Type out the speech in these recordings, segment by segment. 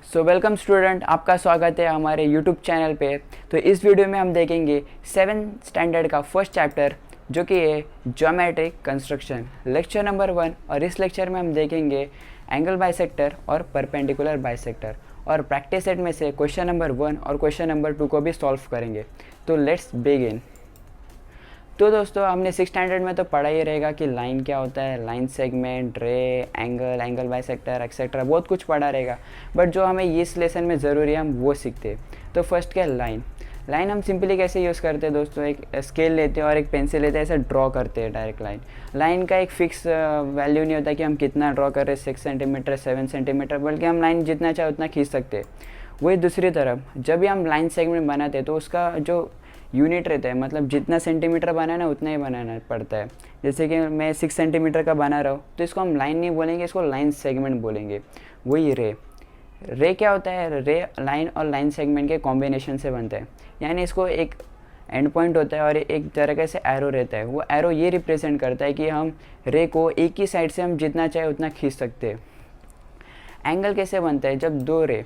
So welcome student, आपका स्वागत है हमारे यूट्यूब चैनल पे। तो इस वीडियो में हम देखेंगे 7th स्टैंडर्ड का फर्स्ट चैप्टर जो कि है ज्योमेट्रिक कंस्ट्रक्शन, लेक्चर नंबर 1। और इस लेक्चर में हम देखेंगे एंगल बाइसेक्टर और परपेंडिकुलर बाइसेक्टर, और प्रैक्टिस सेट में से क्वेश्चन नंबर 1 और क्वेश्चन नंबर 2 को भी सॉल्व करेंगे। तो लेट्स बिगिन। तो दोस्तों, हमने 6th स्टैंडर्ड में तो पढ़ा ही रहेगा कि लाइन क्या होता है, लाइन सेगमेंट, रे, एंगल, एंगल बाइसेक्टर एक्सेट्रा, बहुत कुछ पढ़ा रहेगा। बट जो हमें इस लेसन में ज़रूरी है हम वो सीखते हैं। तो फर्स्ट क्या है, लाइन। लाइन हम सिंपली कैसे यूज़ करते हैं दोस्तों, एक स्केल लेते हैं और एक पेंसिल लेते हैं, ऐसे ड्रॉ करते हैं डायरेक्ट लाइन। लाइन का एक फिक्स वैल्यू नहीं होता कि हम कितना ड्रॉ कर रहे हैं, 6 सेंटीमीटर, 7 सेंटीमीटर, बल्कि हम लाइन जितना चाहे उतना खींच सकते हैं। वही दूसरी तरफ जब भी हम लाइन सेगमेंट बनाते हैं तो उसका जो यूनिट रहता है, मतलब जितना सेंटीमीटर बनाना है उतना ही बनाना पड़ता है। जैसे कि मैं 6 सेंटीमीटर का बना रहा हूँ तो इसको हम लाइन नहीं बोलेंगे, इसको लाइन सेगमेंट बोलेंगे। वही रे क्या होता है, रे लाइन और लाइन सेगमेंट के कॉम्बिनेशन से बनता है। यानी इसको एक एंड पॉइंट होता है और एक तरह से एरो रहता है। वो एरो ये रिप्रेजेंट करता है कि हम रे को एक ही साइड से हम जितना चाहे उतना खींच सकते हैं। एंगल कैसे बनता है, जब दो रे,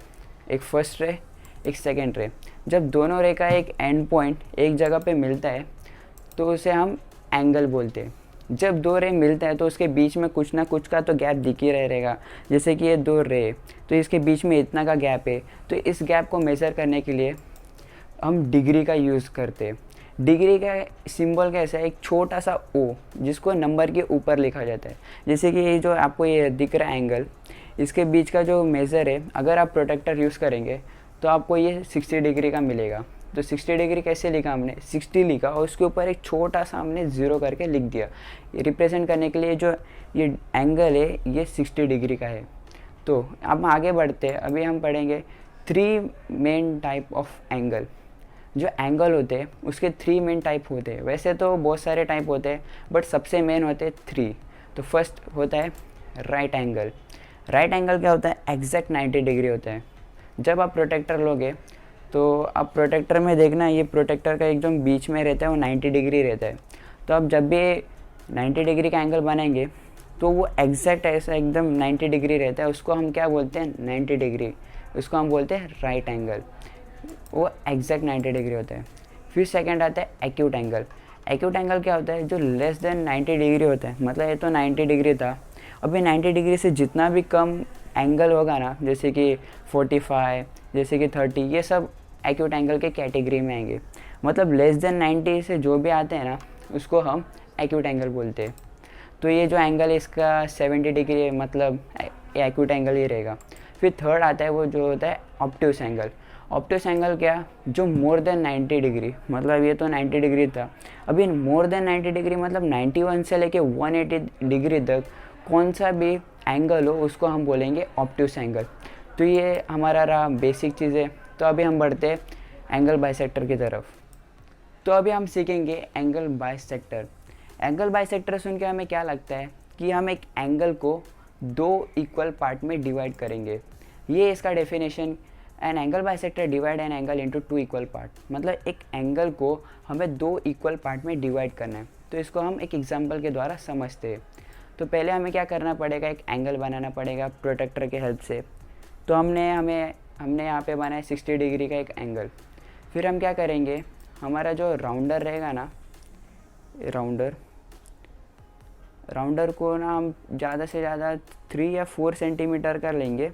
एक फर्स्ट रे एक सेकेंड रे, जब दोनों रे का एक एंड पॉइंट एक जगह पे मिलता है तो उसे हम एंगल बोलते हैं। जब दो रे मिलता है तो उसके बीच में कुछ ना कुछ का तो गैप दिख ही रहेगा। जैसे कि ये दो रे, तो इसके बीच में इतना का गैप है, तो इस गैप को मेज़र करने के लिए हम डिग्री का यूज़ करते हैं। डिग्री का सिंबल कैसा है, एक छोटा सा ओ जिसको नंबर के ऊपर लिखा जाता है। जैसे कि ये जो आपको ये दिख रहा है एंगल, इसके बीच का जो मेज़र है, अगर आप प्रोटेक्टर यूज़ करेंगे तो आपको ये 60 डिग्री का मिलेगा। तो 60 डिग्री कैसे लिखा हमने, 60 लिखा और उसके ऊपर एक छोटा सा हमने 0 करके लिख दिया, ये रिप्रेजेंट करने के लिए जो ये एंगल है ये 60 डिग्री का है। तो अब आगे बढ़ते हैं, अभी हम पढ़ेंगे 3 मेन टाइप ऑफ एंगल। जो एंगल होते हैं उसके 3 मेन टाइप होते हैं। वैसे तो बहुत सारे टाइप होते हैं बट सबसे मेन होते हैं 3। तो फर्स्ट होता है राइट एंगल। राइट एंगल क्या होता है, एग्जैक्ट 90 डिग्री होता है। जब आप प्रोटेक्टर लोगे तो आप प्रोटेक्टर में देखना, ये प्रोटेक्टर का एकदम बीच में रहता है, वो 90 डिग्री रहता है। तो आप जब भी 90 डिग्री का एंगल बनाएंगे तो वो एग्जैक्ट ऐसा एकदम 90 डिग्री रहता है, उसको हम क्या बोलते हैं, 90 डिग्री, उसको हम बोलते हैं राइट एंगल। वो एग्जैक्ट 90 डिग्री होता है। फिर सेकंड आता है एक्यूट एंगल। एक्यूट एंगल क्या होता है, जो लेस देन 90 डिग्री होता है। मतलब ये तो 90 डिग्री था, अभी 90 डिग्री से जितना भी कम एंगल होगा ना, जैसे कि 45, जैसे कि 30, ये सब एक्यूट एंगल के कैटेगरी में आएंगे। मतलब लेस देन 90 से जो भी आते हैं ना उसको हम एक्यूट एंगल बोलते हैं। तो ये जो एंगल है इसका 70 डिग्री है, मतलब एक्यूट एंगल ही रहेगा। फिर थर्ड आता है वो जो होता है ऑब्ट्यूस एंगल। ऑब्ट्यूस एंगल क्या, जो मोर देन 90 डिग्री, मतलब ये तो 90 डिग्री था, अभी मोर देन 90 डिग्री मतलब 91 से लेके 180 डिग्री तक कौन सा भी एंगल हो उसको हम बोलेंगे ऑब्ट्यूस एंगल। तो ये हमारा रहा बेसिक चीज़ें। तो अभी हम बढ़ते हैं एंगल बाइसेक्टर की तरफ। तो अभी हम सीखेंगे एंगल बाइसेक्टर। एंगल बाइसेक्टर सुन के हमें क्या लगता है कि हम एक एंगल को 2 इक्वल पार्ट में डिवाइड करेंगे। ये इसका definition, an angle bisector divide an angle into 2 equal part. मतलब एक एंगल को हमें 2 इक्वल पार्ट में डिवाइड करना है। तो इसको हम एक एग्जाम्पल के द्वारा समझते हैं। तो पहले हमें क्या करना पड़ेगा, एक एंगल बनाना पड़ेगा प्रोटेक्टर के हेल्प से। तो हमने यहाँ पे बनाया 60 डिग्री का एक एंगल। फिर हम क्या करेंगे, हमारा जो राउंडर रहेगा ना, राउंडर को ना हम ज़्यादा से ज़्यादा 3 या 4 सेंटीमीटर का लेंगे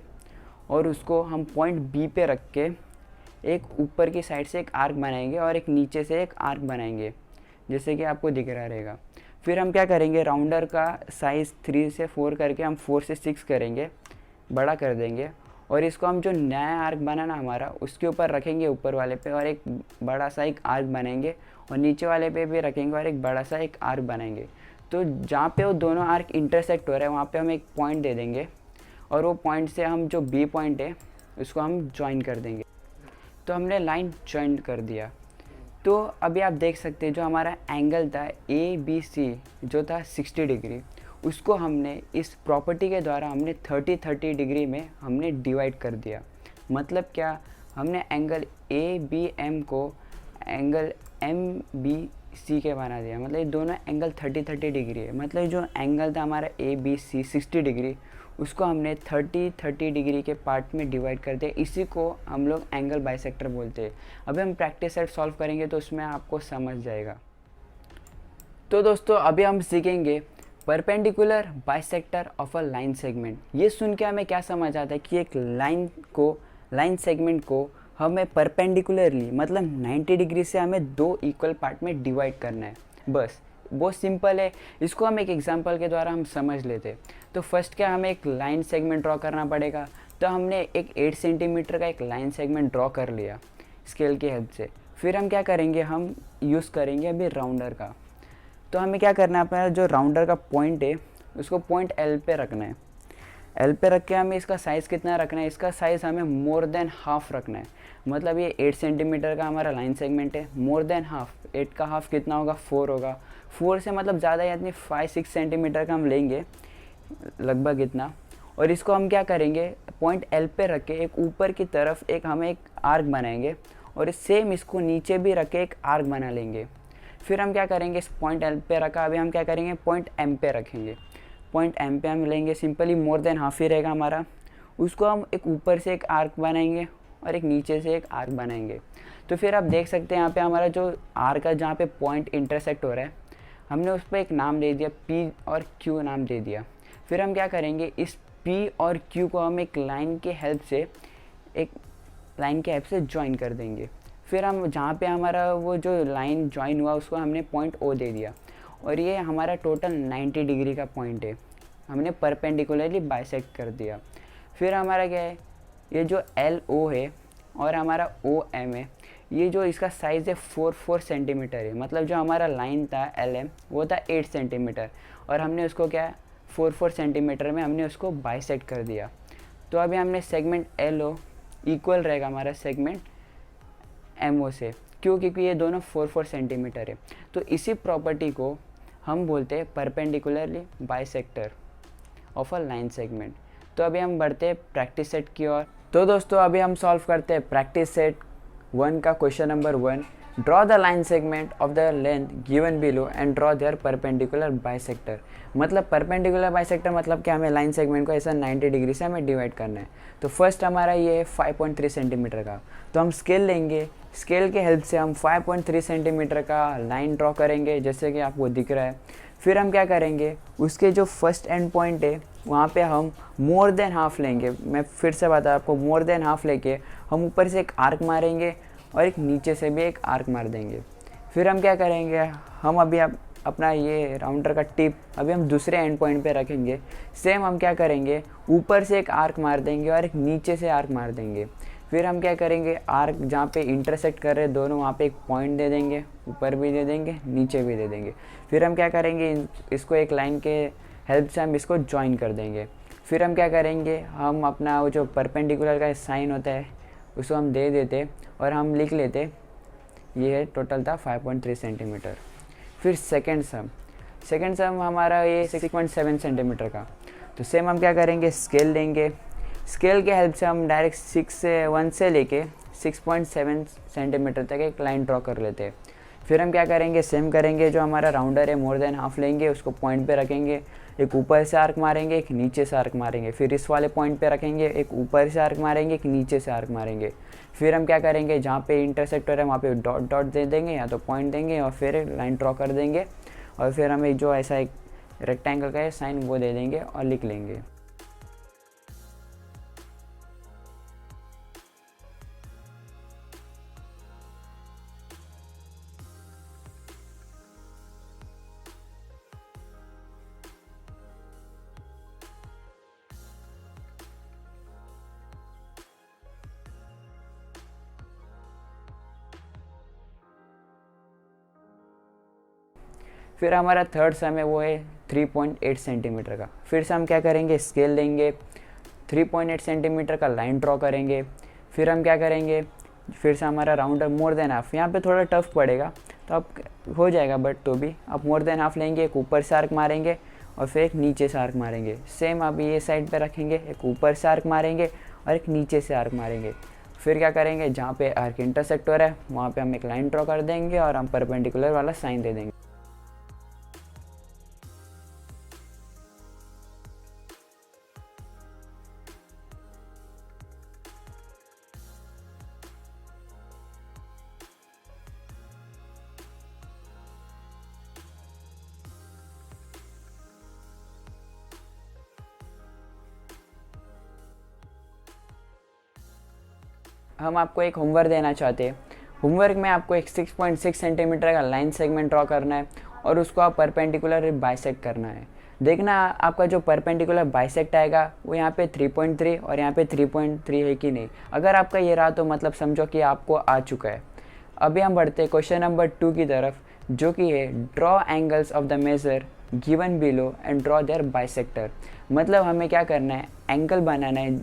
और उसको हम पॉइंट बी पे रख के एक ऊपर की साइड से एक आर्क बनाएंगे और एक नीचे से एक आर्क बनाएंगे, जैसे कि आपको दिख रहा रहेगा। फिर हम क्या करेंगे, राउंडर का साइज़ 3 से 4 करके हम 4 से 6 करेंगे, बड़ा कर देंगे। और इसको हम जो नया आर्क बनाना हमारा उसके ऊपर रखेंगे, ऊपर वाले पे, और एक बड़ा सा एक आर्क बनाएंगे, और नीचे वाले पे भी रखेंगे और एक बड़ा सा एक आर्क बनाएंगे। तो जहाँ पे वो दोनों आर्क इंटरसेक्ट हो रहे हैं वहाँ पे हम एक पॉइंट दे देंगे, और वो पॉइंट से हम जो बी पॉइंट है उसको हम ज्वाइन कर देंगे। तो हमने लाइन ज्वाइन कर दिया। तो अभी आप देख सकते हैं जो हमारा एंगल था ABC जो था 60 डिग्री, उसको हमने इस प्रॉपर्टी के द्वारा हमने 30 डिग्री में हमने डिवाइड कर दिया। मतलब क्या, हमने एंगल ABM को एंगल MBC के बना दिया। मतलब ये दोनों एंगल 30 डिग्री है। मतलब जो एंगल था हमारा ABC 60 डिग्री, उसको हमने 30 डिग्री के पार्ट में डिवाइड कर दिया। इसी को हम लोग एंगल बाइसेक्टर बोलते हैं। अभी हम प्रैक्टिस सेट सॉल्व करेंगे तो उसमें आपको समझ जाएगा। तो दोस्तों अभी हम सीखेंगे perpendicular bisector of a line segment. ये सुन के हमें क्या समझ आता है कि एक लाइन सेगमेंट को हमें परपेंडिकुलरली मतलब 90 डिग्री से हमें दो इक्वल पार्ट में डिवाइड करना है। बस बहुत सिंपल है। इसको हम एक एग्जांपल के द्वारा हम समझ लेते। तो फर्स्ट क्या, हमें एक लाइन सेगमेंट ड्रॉ करना पड़ेगा। तो हमने एक 8 सेंटीमीटर का एक लाइन सेगमेंट ड्रॉ कर लिया स्केल की हेल्प से। फिर हम क्या करेंगे, हम यूज़ करेंगे अभी राउंडर का। तो हमें क्या करना है, अपना जो राउंडर का पॉइंट है उसको पॉइंट एल पे रखना है। एल पे रख के हमें इसका साइज़ कितना रखना है, इसका साइज़ हमें मोर देन हाफ रखना है। मतलब ये 8 सेंटीमीटर का हमारा लाइन सेगमेंट है, मोर देन हाफ, 8 का हाफ कितना होगा, 4 होगा। 4 से मतलब ज़्यादा यानी 5-6 सेंटीमीटर का हम लेंगे लगभग इतना। और इसको हम क्या करेंगे, पॉइंट एल पे रख के एक ऊपर की तरफ हम एक आर्क बनाएंगे और सेम इसको नीचे भी रख के एक आर्क बना लेंगे। फिर हम क्या करेंगे, इस पॉइंट एल पे रखा, अभी हम क्या करेंगे पॉइंट एम पे रखेंगे। पॉइंट एम पे हम लेंगे, सिंपली मोर देन हाफ ही रहेगा हमारा। उसको हम एक ऊपर से एक आर्क बनाएंगे और एक नीचे से एक आर्क बनाएंगे। तो फिर आप देख सकते हैं यहाँ पे हमारा जो आर्क है जहाँ पे पॉइंट इंटरसेक्ट हो रहा है, हमने उस पर एक नाम दे दिया, पी और क्यू नाम दे दिया। फिर हम क्या करेंगे, इस पी और क्यू को हम एक लाइन के हेल्प से ज्वाइन कर देंगे। फिर हम जहाँ पे हमारा वो जो लाइन ज्वाइन हुआ उसको हमने पॉइंट ओ दे दिया। और ये हमारा टोटल 90 डिग्री का पॉइंट है, हमने परपेंडिकुलरली बाइसेक्ट कर दिया। फिर हमारा क्या है, ये जो एल ओ है और हमारा ओ एम है, ये जो इसका साइज़ है 4 सेंटीमीटर है। मतलब जो हमारा लाइन था एल एम वो था 8 सेंटीमीटर और हमने उसको क्या 4 सेंटीमीटर में हमने उसको बाइसेक्ट कर दिया। तो अभी हमने सेगमेंट एल ओ इक्वल रहेगा हमारा सेगमेंट एम ओ से, क्योंकि ये दोनों 4 सेंटीमीटर है। तो इसी प्रॉपर्टी को हम बोलते हैं perpendicularly bisector of a line segment. तो अभी हम बढ़ते हैं प्रैक्टिस सेट की ओर। तो दोस्तों अभी हम सॉल्व करते हैं प्रैक्टिस सेट 1 का question number 1। Draw the line segment of the length given below and draw their perpendicular bisector. मतलब परपेंडिकुलर बाइसेक्टर मतलब कि हमें लाइन सेगमेंट को ऐसा 90 डिग्री से हमें डिवाइड करना है। तो फर्स्ट हमारा ये है 5.3 सेंटीमीटर का। तो हम स्केल लेंगे, स्केल के हेल्प से हम 5.3 सेंटीमीटर का लाइन ड्रॉ करेंगे जैसे कि आपको दिख रहा है। फिर हम क्या करेंगे, उसके जो फर्स्ट एंड पॉइंट है वहाँ पे हम मोर देन हाफ लेंगे। मैं फिर से बता आपको, मोर देन हाफ लेके हम ऊपर से एक आर्क मारेंगे और एक नीचे से भी एक आर्क मार देंगे। फिर हम क्या करेंगे, हम अभी अपना ये राउंडर का टिप अभी हम दूसरे एंड पॉइंट पे रखेंगे। सेम हम क्या करेंगे, ऊपर से एक आर्क मार देंगे और एक नीचे से आर्क मार देंगे। फिर हम क्या करेंगे, आर्क जहाँ पे इंटरसेक्ट कर रहे हैं दोनों वहाँ पे एक पॉइंट दे देंगे, ऊपर भी दे देंगे नीचे भी दे देंगे। फिर हम क्या करेंगे, इसको एक लाइन के हेल्प से हम इसको ज्वाइन कर देंगे। फिर हम क्या करेंगे, हम अपना वो जो परपेंडिकुलर का साइन होता है उसको हम दे देते और हम लिख लेते ये है टोटल था 5.3 सेंटीमीटर। फिर सेकेंड सम हमारा ये 6.7 सेंटीमीटर का। तो सेम हम क्या करेंगे, स्केल लेंगे, स्केल के हेल्प से हम डायरेक्ट 1 से लेके 6.7 सेंटीमीटर तक एक लाइन ड्रॉ कर लेते हैं। फिर हम क्या करेंगे, सेम करेंगे, जो हमारा राउंडर है मोर देन हाफ लेंगे, उसको पॉइंट पे रखेंगे, एक ऊपर से आर्क मारेंगे एक नीचे से आर्क मारेंगे। फिर इस वाले पॉइंट पे रखेंगे, एक ऊपर से आर्क मारेंगे एक नीचे से आर्क मारेंगे। फिर हम क्या करेंगे, जहाँ पे इंटरसेक्टर है वहाँ पे डॉट डॉट दे देंगे या तो पॉइंट देंगे और फिर लाइन ड्रॉ कर देंगे। और फिर हमें जो ऐसा एक रेक्टेंगल का है साइन वो दे देंगे और लिख लेंगे। फिर हमारा थर्ड सम है वो है 3.8 सेंटीमीटर का। फिर से हम क्या करेंगे, स्केल लेंगे, 3.8 सेंटीमीटर का लाइन ड्रॉ करेंगे। फिर हम क्या करेंगे, फिर से हमारा राउंडर मोर देन हाफ, यहाँ पे थोड़ा टफ पड़ेगा तो आप हो जाएगा, बट तो भी आप मोर देन हाफ लेंगे, एक ऊपर से आर्क मारेंगे और फिर एक नीचे से आर्क मारेंगे। सेम आप ये साइड पे रखेंगे, एक ऊपर से आर्क मारेंगे और एक नीचे से आर्क मारेंगे। फिर क्या करेंगे, जहाँ पे आर्क इंटरसेक्ट हो रहा है वहाँ पे हम एक लाइन ड्रॉ कर देंगे और हम परपेंडिकुलर वाला साइन दे देंगे। हम आपको एक होमवर्क देना चाहते हैं। होमवर्क में आपको एक 6.6 सेंटीमीटर का लाइन सेगमेंट ड्रॉ करना है और उसको आप परपेंडिकुलर बाइसेक्ट करना है। देखना आपका जो परपेंडिकुलर बाइसेक्ट आएगा वो यहाँ पे 3.3 और यहाँ पे 3.3 है कि नहीं। अगर आपका ये रहा तो मतलब समझो कि आपको आ चुका है। अभी हम बढ़ते हैं क्वेश्चन नंबर 2 की तरफ, जो कि है draw angles of the measure given below and draw their bisector. मतलब हमें क्या करना है, एंगल बनाना है,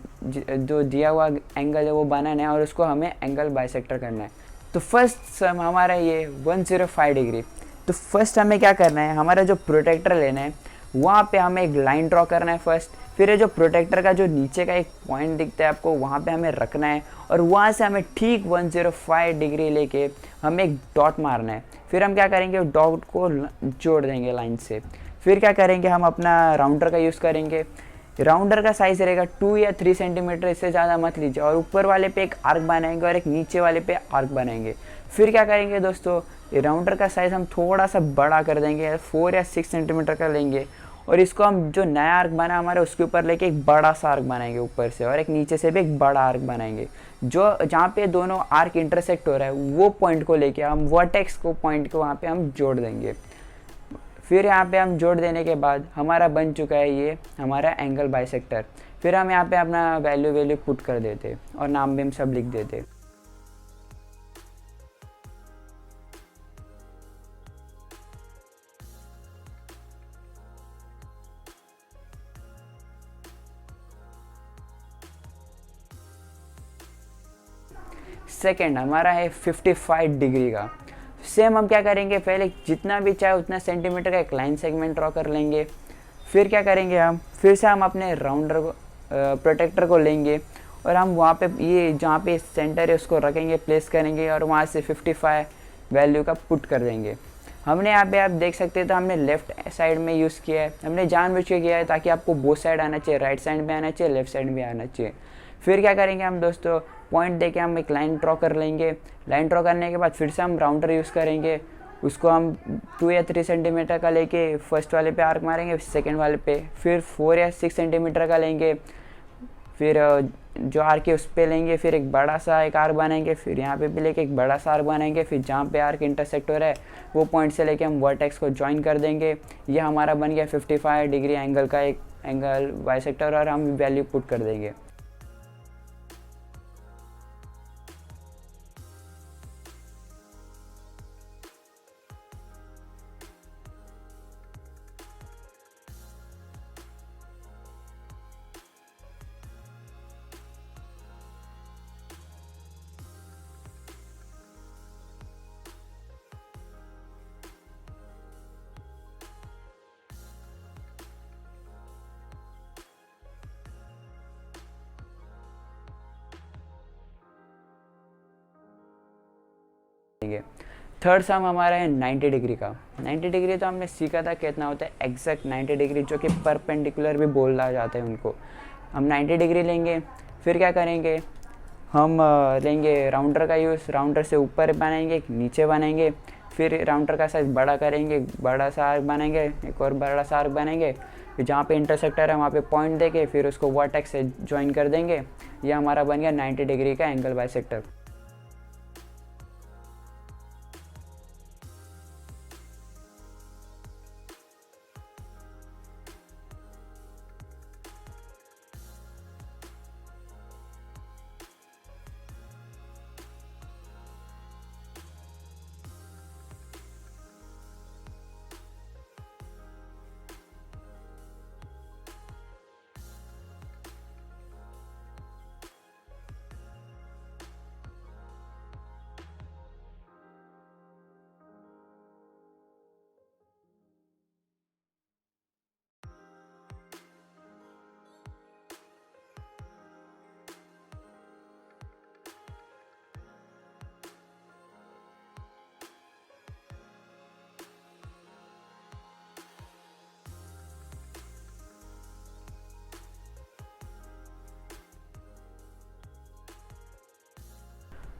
जो दिया हुआ एंगल है वो बनाना है और उसको हमें एंगल बाइसेक्टर करना है। तो फर्स्ट सम हमारा ये 105 डिग्री। तो फर्स्ट हमें क्या करना है, हमारा जो प्रोटेक्टर लेना है वहाँ पे हमें एक लाइन ड्रॉ करना है फर्स्ट। फिर ये जो प्रोटेक्टर का जो नीचे का एक पॉइंट दिखता है आपको, वहाँ पे हमें रखना है और वहाँ से हमें ठीक 105 डिग्री लेके हमें एक डॉट मारना है। फिर हम क्या करेंगे, डॉट को जोड़ देंगे लाइन से। फिर क्या करेंगे, हम अपना राउंडर का यूज़ करेंगे। राउंडर का साइज़ रहेगा 2 या 3 सेंटीमीटर, इससे ज़्यादा मत लीजिए। और ऊपर वाले पे एक आर्क बनाएंगे और एक नीचे वाले पे आर्क बनाएंगे। फिर क्या करेंगे दोस्तों, ये राउंडर का साइज़ हम थोड़ा सा बड़ा कर देंगे, 4 या 6 सेंटीमीटर का लेंगे और इसको हम जो नया आर्क बना हमारे उसके ऊपर लेके एक बड़ा सा आर्क बनाएंगे ऊपर से, और एक नीचे से भी एक बड़ा आर्क बनाएंगे। जो जहाँ पे दोनों आर्क इंटरसेक्ट हो रहा है वो पॉइंट को लेके हम वर्टेक्स को पॉइंट को वहाँ पे हम जोड़ देंगे। फिर यहाँ पे हम जोड़ देने के बाद हमारा बन चुका है ये हमारा एंगल बाइसेक्टर। फिर हम यहाँ पे अपना वैल्यू पुट कर देते और नाम भी हम सब लिख देते। सेकेंड हमारा है 55 डिग्री का। सेम हम क्या करेंगे, पहले जितना भी चाहे उतना सेंटीमीटर का एक लाइन सेगमेंट ड्रॉ कर लेंगे। फिर क्या करेंगे, हम फिर से हम अपने राउंडर को प्रोटेक्टर को लेंगे और हम वहाँ पे ये जहाँ पे सेंटर है उसको रखेंगे, प्लेस करेंगे और वहाँ से 55 वैल्यू का पुट कर देंगे। हमने यहाँ पे आप देख सकते हैं तो हमने लेफ़्ट साइड में यूज़ किया है, हमने जानबूझ के किया है ताकि आपको बोथ साइड आना चाहिए, राइट साइड भी आना चाहिए, लेफ्ट साइड भी आना चाहिए। फिर क्या करेंगे हम दोस्तों, पॉइंट देके हम एक लाइन ड्रॉ कर लेंगे। लाइन ड्रॉ करने के बाद फिर से हम राउंडर यूज़ करेंगे, उसको हम 2 या 3 सेंटीमीटर का लेके फर्स्ट वाले पे आर्क मारेंगे, सेकंड वाले पे फिर 4 या 6 सेंटीमीटर का लेंगे। फिर जो आर्क है उस पर लेंगे, फिर एक बड़ा सा एक आर्क बनाएंगे, फिर यहाँ पे भी लेके एक बड़ा सा आर्क बनाएंगे। फिर जहाँ पे आर्क इंटरसेक्ट हो रहा है वो पॉइंट से लेके हम वर्टेक्स को ज्वाइन कर देंगे। ये हमारा बन गया 55 डिग्री एंगल का एक एंगल बाइसेक्टर और हम वैल्यू पुट कर देंगे। थर्ड सम हमारा है 90 डिग्री का। 90 डिग्री तो हमने सीखा था कितना होता है एग्जैक्ट 90 डिग्री, जो कि परपेंडिकुलर भी बोला जाता है उनको। हम 90 डिग्री लेंगे। फिर क्या करेंगे, हम लेंगे राउंडर का यूज़, राउंडर से ऊपर बनाएंगे, नीचे बनाएंगे। फिर राउंडर का साइज़ बड़ा करेंगे, बड़ा सा आर्क बनाएंगे, एक और बड़ा सा आर्क बनाएंगे। फिर जहाँ पे इंटरसेक्टर है वहाँ पे पॉइंट देके फिर उसको वर्टेक्स से ज्वाइन कर देंगे। ये हमारा बन गया 90 डिग्री का एंगल बाइसेक्टर।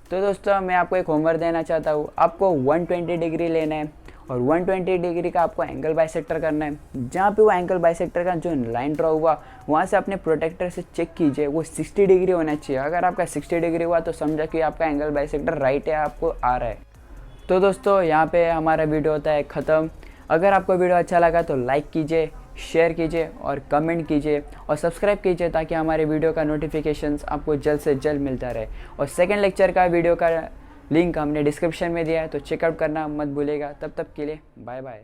तो दोस्तों मैं आपको एक होमवर्क देना चाहता हूँ। आपको 120 डिग्री लेना है और 120 डिग्री का आपको एंगल बाइसेक्टर करना है। जहाँ पे वो एंगल बाइसेक्टर का जो लाइन ड्रॉ हुआ वहाँ से अपने प्रोटेक्टर से चेक कीजिए वो 60 डिग्री होना चाहिए। अगर आपका 60 डिग्री हुआ तो समझा कि आपका एंगल बाइसेक्टर राइट है, आपको आ रहा है। तो दोस्तों यहाँ पे हमारा वीडियो होता है ख़त्म। अगर आपको वीडियो अच्छा लगा तो लाइक कीजिए, शेयर कीजिए और कमेंट कीजिए और सब्सक्राइब कीजिए ताकि हमारे वीडियो का नोटिफिकेशंस आपको जल्द से जल्द मिलता रहे। और सेकंड लेक्चर का वीडियो का लिंक हमने डिस्क्रिप्शन में दिया है, तो चेकआउट करना मत भूलिएगा। तब तक के लिए बाय बाय।